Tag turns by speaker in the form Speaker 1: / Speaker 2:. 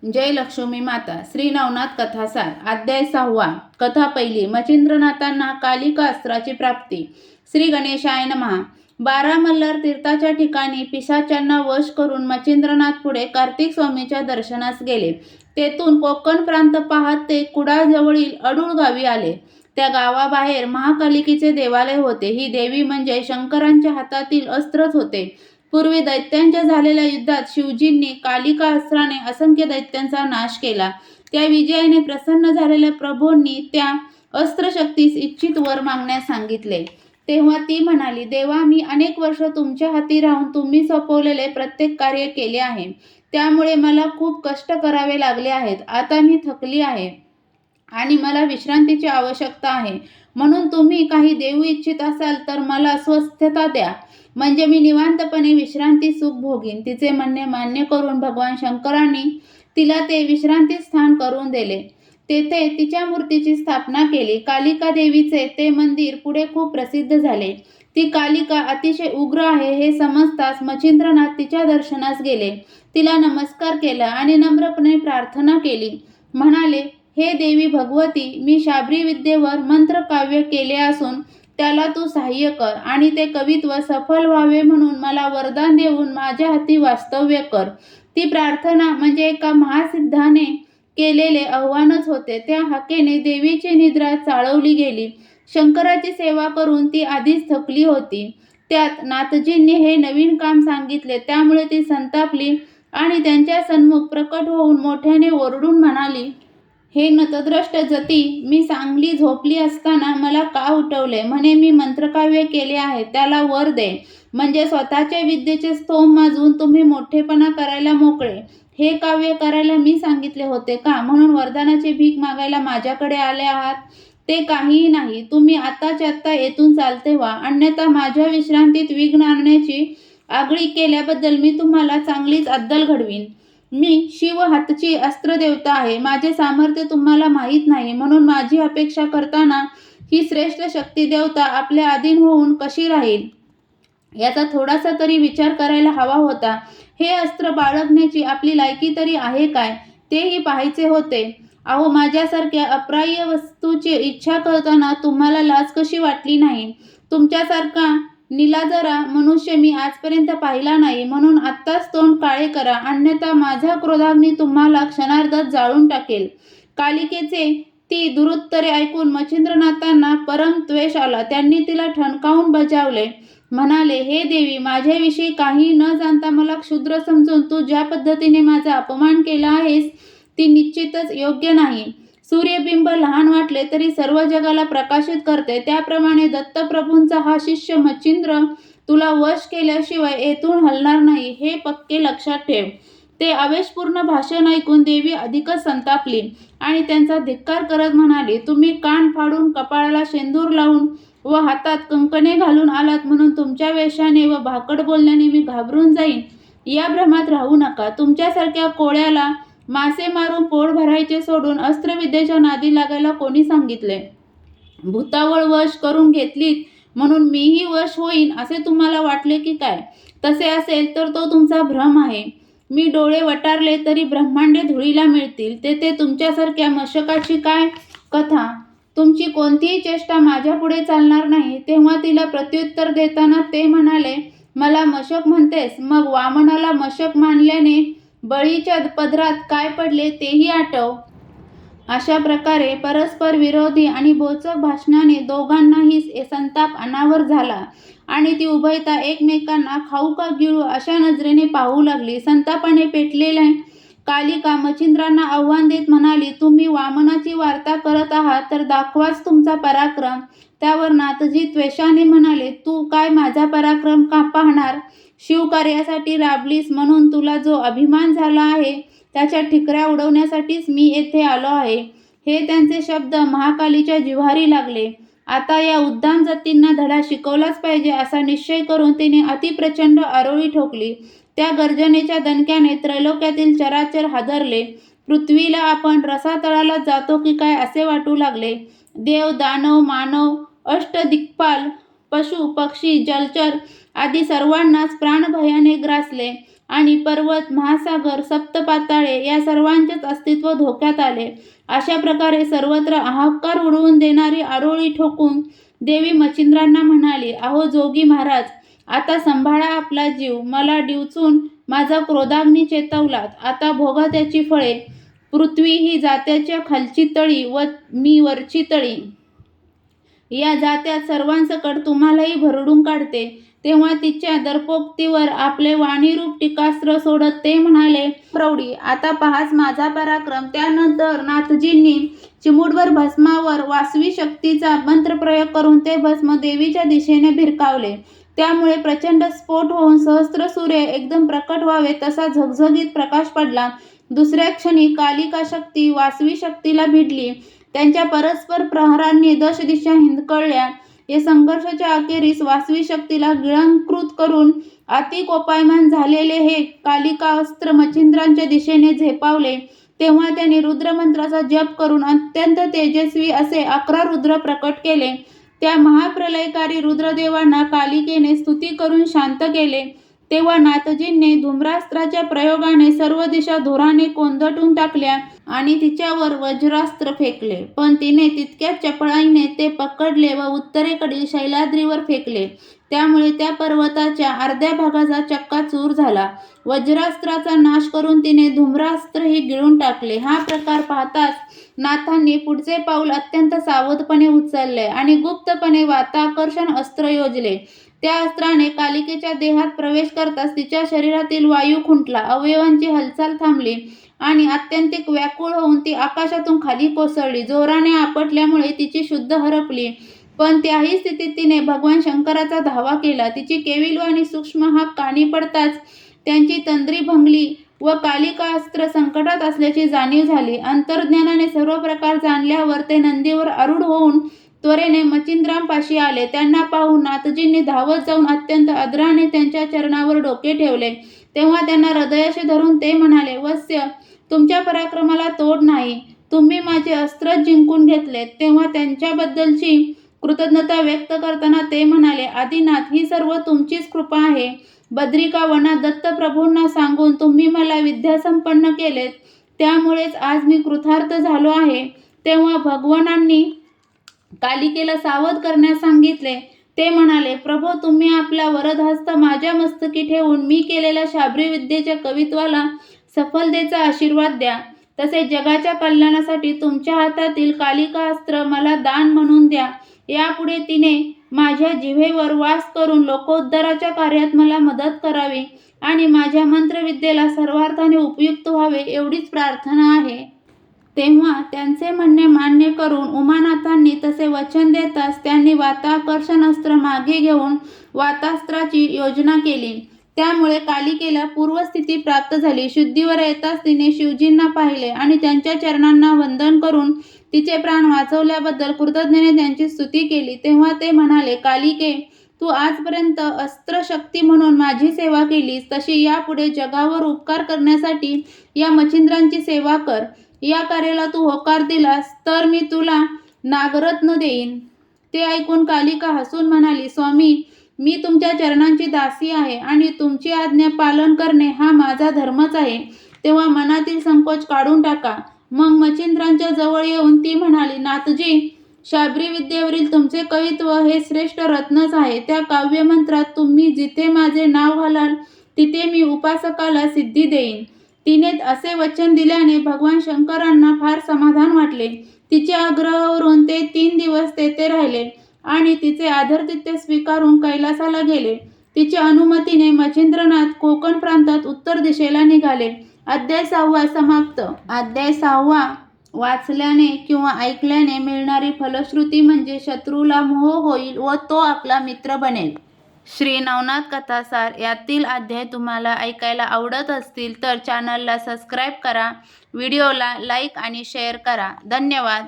Speaker 1: जय लक्ष्मी माता. श्री नवनाथ कथासार. अध्याय 6. कथा पहिली. मच्छिंद्रनाथांना कालिका अस्त्राची प्राप्ती. श्री गणेशाय नमः. 12 मल्हार तीर्थाच्या ठिकाणी पिशाच्यांना वश करून मच्छिंद्रनाथ पुढे कार्तिक स्वामीच्या दर्शनास गेले. तेथून कोकण प्रांत पाहत ते कुडाळजवळील अडूळ गावी आले. त्या गावाबाहेर महाकालिकेचे देवालय होते. ही देवी म्हणजे शंकरांच्या हातातील अस्त्रच होते. पूर्वी दैत्यांच्या झालेल्या युद्धात शिवजींनी कालिका अस्त्राने असंख्य दैत्यांचा नाश केला. त्या विजयाने प्रसन्न झालेल्या प्रभूंनी त्या अस्त्रशक्तीस इच्छित वर मागण्यास सांगितले. तेव्हा ती म्हणाली, देवा, मी अनेक वर्ष तुमच्या हाती राहून तुम्ही सोपवलेले प्रत्येक कार्य केले आहे. त्यामुळे मला खूप कष्ट करावे लागले आहेत. आता मी थकली आहे आणि मला विश्रांतीची आवश्यकता आहे. म्हणून तुम्ही काही देऊ इच्छित असाल तर मला स्वस्थता द्या, म्हणजे मी निवांतपणे विश्रांती सुख भोगीन. तिचे म्हणणे मान्य करून भगवान शंकरांनी तिला ते विश्रांती स्थान करून दिले. तेथे तिच्या मूर्तीची स्थापना केली. कालिका देवीचे ते मंदिर पुढे खूप प्रसिद्ध झाले. ती कालिका अतिशय उग्र आहे हे समजताच मच्छिंद्रनाथ तिच्या दर्शनास गेले. तिला नमस्कार केला आणि नम्रपणे प्रार्थना केली. म्हणाले, हे देवी भगवती, मी शाबरी विद्येवर मंत्र काव्य केले असून त्याला तू सहाय्य कर आणि ते कवित्व सफल व्हावे म्हणून मला वरदान देऊन माझ्या हाती वास्तव्य कर. ती प्रार्थना म्हणजे एका महासिद्धाने केलेले आव्हानच होते. त्या हाकेने देवीची निद्रा चाळवली गेली. शंकराची सेवा करून ती आधीच थकली होती. त्यात नाथजींनी हे नवीन काम सांगितले. त्यामुळे ती संतापली आणि त्यांच्या सन्मुख प्रकट होऊन मोठ्याने ओरडून म्हणाली, हे नतद्रष्ट जती, मी चांगली झोपली असताना मला का उठवले? म्हणे मी मंत्रकाव्य केले आहे, त्याला वर दे. म्हणजे स्वतःच्या विद्येचे स्तोम माजून तुम्ही मोठेपणा करायला मोकळे. हे काव्य करायला मी सांगितले होते का? म्हणून वरदानाची भीक मागायला माझ्याकडे आले आहात? ते काहीही नाही. तुम्ही आत्ताच्या आत्ता येथून चालते व्हा, अन्यथा माझ्या विश्रांतीत विघ्न आणण्याची आगळी केल्याबद्दल मी तुम्हाला चांगलीच अद्दल घडवीन. मी शिव हातची अस्त्रदेवता आहे. माझे सामर्थ्य तुम्हाला माहीत नाही, म्हणून माझी अपेक्षा करताना ही श्रेष्ठ शक्ती देवता आपल्या अधीन होऊन कशी राहील याचा थोडासा तरी विचार करायला हवा होता. हे अस्त्र बाळगण्याची आपली लायकी तरी आहे काय, तेही पाहायचे होते. अहो, माझ्यासारख्या अप्राह्य वस्तूची इच्छा करताना तुम्हाला लाज कशी वाटली नाही? तुमच्यासारखा निलाजरा मनुष्य मी आजपर्यंत पाहिला नाही. म्हणून आत्ताच तोंड काळे करा, अन्यथा माझा क्रोधाग्नी तुम्हाला क्षणार्धात जाळून टाकेल. कालिकेचे ती दुरुत्तरे ऐकून मच्छिंद्रनाथांना परम द्वेष आला. त्यांनी तिला ठणकावून बजावले. म्हणाले, हे देवी, माझ्याविषयी काही न जाणता मला क्षुद्र समजून तू ज्या पद्धतीने माझा अपमान केला आहेस ती निश्चितच योग्य नाही. सूर्यबिंब लहान वाटले तरी सर्व जगाला प्रकाशित करते, त्याप्रमाणे दत्तप्रभूंचा हा शिष्य मच्छिंद्र तुला वश केल्याशिवाय येथून हलणार नाही, हे पक्के लक्षात ठेव. ते आवेशपूर्ण भाषण ऐकून देवी अधिकच संतापली आणि त्यांचा धिक्कार करत म्हणाली, तुम्ही कान फाडून, कपाळाला शेंदूर लावून व हातात कंकणे घालून आलात म्हणून तुमच्या वेशाने व भाकड बोलण्याने मी घाबरून जाईन, या भ्रमात राहू नका. तुमच्यासारख्या कोळ्याला मासे मारून पोट भरायचे सोडून अस्त्रविद्येच्या नादी लागायला कोणी सांगितले? भूतावळ वश करून घेतलीत म्हणून मीही वश होईन असे तुम्हाला वाटले की काय? तसे असेल तर तो तुमचा भ्रम आहे. मी डोळे वटारले तरी ब्रह्मांडे धुळीला मिळतील. ते तुमच्यासारख्या मशकाची काय कथा? तुमची कोणतीही चेष्टा माझ्यापुढे चालणार नाही. तेव्हा तिला प्रत्युत्तर देताना ते म्हणाले, मला मशक म्हणतेस? मग वामनाला मशक मानल्याने बळीच्या पदरात काय पडले तेही आठव. अशा प्रकारे परस्पर विरोधी आणि बोचक भाषणाने दोघांनाही संताप अनावर झाला आणि ती उभयता एकमेकांना खाऊ का गिळू अशा नजरेने पाहू लागली. संतापाने पेटलेल्या कालिका मच्छिंद्रांना आव्हान देत म्हणाली, तुम्ही वामनाची वार्ता करत आहात तर दाखवाच तुमचा पराक्रम. त्यावर नाथजी त्वेषाने म्हणाले, तू काय माझा पराक्रम का पाहणार? शिवकार्यासाठी राबलीस म्हणून तुला जो अभिमान झाला आहे त्याच्या ठिकऱ्या उडवण्यासाठीच मी येथे आलो आहे. हे त्यांचे शब्द महाकालीच्या जिव्हारी लागले. आता या उद्दाम जतींना धडा शिकवलाच पाहिजे असा निश्चय करून तिने अतिप्रचंड आरोळी ठोकली. त्या गर्जनेच्या दणक्याने त्रैलोक्यातील चराचर हादरले. पृथ्वीला आपण रसातळाला जातो की काय असे वाटू लागले. देव, दानव, मानव, अष्टदिक्पाल, पशु, पक्षी, जलचर आदी सर्वांनाच प्राणभयाने ग्रासले. आणि पर्वत, महासागर, सप्तपाताळे या सर्वांचेच अस्तित्व धोक्यात आले. अशा प्रकारे सर्वत्र हाहाकार उडवून देणारी आरोळी ठोकून देवी मच्छिंद्रांना म्हणाली, अहो जोगी महाराज, आता सांभाळा आपला जीव. मला डिवचून माझा क्रोधाग्नी चेतवलात. आता भोगा त्याची फळे. पृथ्वी ही जात्याच्या खालची तळी व मी वरची तळी. या जात्यात सर्वांसकट तुम्हालाही भरडून काढते. तेव्हा तिच्या दर्पोक्तीवर आपले वाणीरूप टीकास्त्र सोडत ते म्हणाले, प्रौढी, आता पहाच माझा पराक्रम. त्यानंतर नाथजींनी चिमूटभर भस्मावर वासवी शक्तीचा मंत्रप्रयोग करून ते भस्म देवीच्या दिशेने भिरकावले. त्यामुळे प्रचंड स्फोट होऊन सहस्त्र सूर्य एकदम प्रकट व्हावे तसा झगझगीत प्रकाश पडला. दुसऱ्या क्षणी कालिका शक्ती वासवी शक्तीला भिडली. त्यांच्या परस्पर प्रहारांनी दशदिशा हिंदकळल्या. या संघर्षाच्या अखेरीस वासवी शक्तीला गिळंकृत करून अतिकोपायमान झालेले हे कालिका अस्त्र मच्छिंद्रांच्या दिशेने झेपावले. तेव्हा त्यांनी रुद्रमंत्राचा जप करून अत्यंत तेजस्वी असे 11 रुद्र प्रकट केले. त्या महाप्रलयकारी रुद्रदेवांना कालिकेने स्तुती करून शांत केले. तेव्हा नाथजींनी धूम्रास्त्राच्या प्रयोगाने सर्व दिशा धुराने कोंदटून टाकल्या आणि तिच्यावर वज्रास्त्र फेकले. पण तिने तितक्याच चपळाईने ते पकडले व उत्तरेकडील शैलाद्रीवर फेकले. त्यामुळे त्या पर्वताच्या अर्ध्या भागाचा चक्काचूर झाला. वज्रास्त्राचा नाश करून तिने धूम्रास्त्रही गिळून टाकले. हा प्रकार पाहताच नाथांनी पुढचे पाऊल अत्यंत सावधपणे उचलले आणि गुप्तपणे वाताकर्षण अस्त्र योजले. त्या अस्त्राने कालिकेच्या देहात प्रवेश करताच तिच्या शरीरातील वायू खुंटला, अवयवांची हालचाल थांबली आणि आत्यंतिक व्याकुळ होऊन ती आकाशातून खाली कोसळली. जोराने आपटल्यामुळे तिची शुद्ध हरपली. पण त्याही स्थितीत तिने भगवान शंकराचा धावा केला. तिची केविलवाणी सूक्ष्म हाक कानी पडताच त्यांची तंद्री भंगली व कालिका अस्त्र संकटात असल्याची जाणीव झाली. अंतर्ज्ञानाने सर्व प्रकार जाणल्यावर ते नंदीवर आरूढ होऊन त्वरेने मच्छिंद्रांपाशी आले. त्यांना पाहून नाथजींनी धावत जाऊन अत्यंत आदराने त्यांच्या चरणावर डोके ठेवले. तेव्हा त्यांना हृदयाशी धरून ते म्हणाले, वत्स्य, तुमच्या पराक्रमाला तोड नाही. तुम्ही माझे अस्त्रच जिंकून घेतले. तेव्हा त्यांच्याबद्दलची कृतज्ञता व्यक्त करताना ते म्हणाले, आदिनाथ, ही सर्व तुमचीच कृपा आहे. बद्रिका वनात दत्तप्रभूंना सांगून तुम्ही मला विद्यासंपन्न केलेत. त्यामुळेच आज मी कृतार्थ झालो आहे. तेव्हा भगवानांनी कालिकेला सावध करण्यास सांगितले. ते म्हणाले, प्रभो, तुम्ही आपला वरदहस्त माझ्या मस्तकी ठेवून मी केलेल्या शाबरी विद्येच्या कवित्वाला सफलतेचा आशीर्वाद द्या. तसेच जगाच्या कल्याणासाठी तुमच्या हातातील कालिका अस्त्र मला दान म्हणून द्या. यापुढे तिने माझ्या जिव्हेवर वास करून लोकोद्धाराच्या कार्यात मला मदत करावी आणि माझ्या मंत्रविद्येला सर्वार्थाने उपयुक्त व्हावे एवढीच प्रार्थना आहे. तेव्हा त्यांचे म्हणणे मान्य करून उमानाथांनी तसे वचन देताच त्यांनी वाताकर्षण अस्त्र मागे घेऊन वातास्त्राची योजना केली. त्यामुळे कालिकेला पूर्वस्थिती प्राप्त झाली. शुद्धीवर येताच तिने शिवजींना पाहिले आणि त्यांच्या चरणांना वंदन करून तिचे प्राण वाचवल्याबद्दल कृतज्ञतेने त्यांची स्तुती केली. तेव्हा ते म्हणाले, कालिके, तू आजपर्यंत अस्त्रशक्ती म्हणून माझी सेवा केलीस, तशी यापुढे जगावर उपकार करण्यासाठी या मच्छिंद्रांची सेवा कर. या कार्याला तू होकार दिलास तर मी तुला नागरत्न देईन. ते ऐकून कालिका हसून म्हणाली, स्वामी, मी तुमच्या चरणांची दासी आहे आणि तुमची आज्ञा पालन करणे हा माझा धर्मच आहे. तेव्हा मनातील संकोच काढून टाका. मग मच्छिंद्रांच्या जवळ येऊन ती म्हणाली, नाथजी, शाबरी विद्येवरील तुमचे कवित्व हे श्रेष्ठ रत्नच आहे. त्या काव्यमंत्रात तुम्ही जिथे माझे नाव घालाल तिथे मी उपासकाला सिद्धी देईन. तिने असे वचन दिल्याने भगवान शंकरांना फार समाधान वाटले. तिच्या आग्रहावरून ते 3 दिवस तेथे राहिले आणि तिचे आदरातिथ्य स्वीकारून कैलासाला गेले. तिच्या अनुमतीने मच्छिंद्रनाथ कोकण प्रांतात उत्तर दिशेला निघाले. अध्याय 6 समाप्त. अध्याय 6 वाचल्याने किंवा ऐकल्याने मिळणारी फलश्रुती म्हणजे शत्रूला मोह होईल व तो आपला मित्र बनेल. श्री नवनाथ कथासार यातील अध्याय तुम्हाला ऐकायला आवडत असतील तर चॅनलला सबस्क्राईब करा, व्हिडिओला लाईक आणि शेअर करा. धन्यवाद.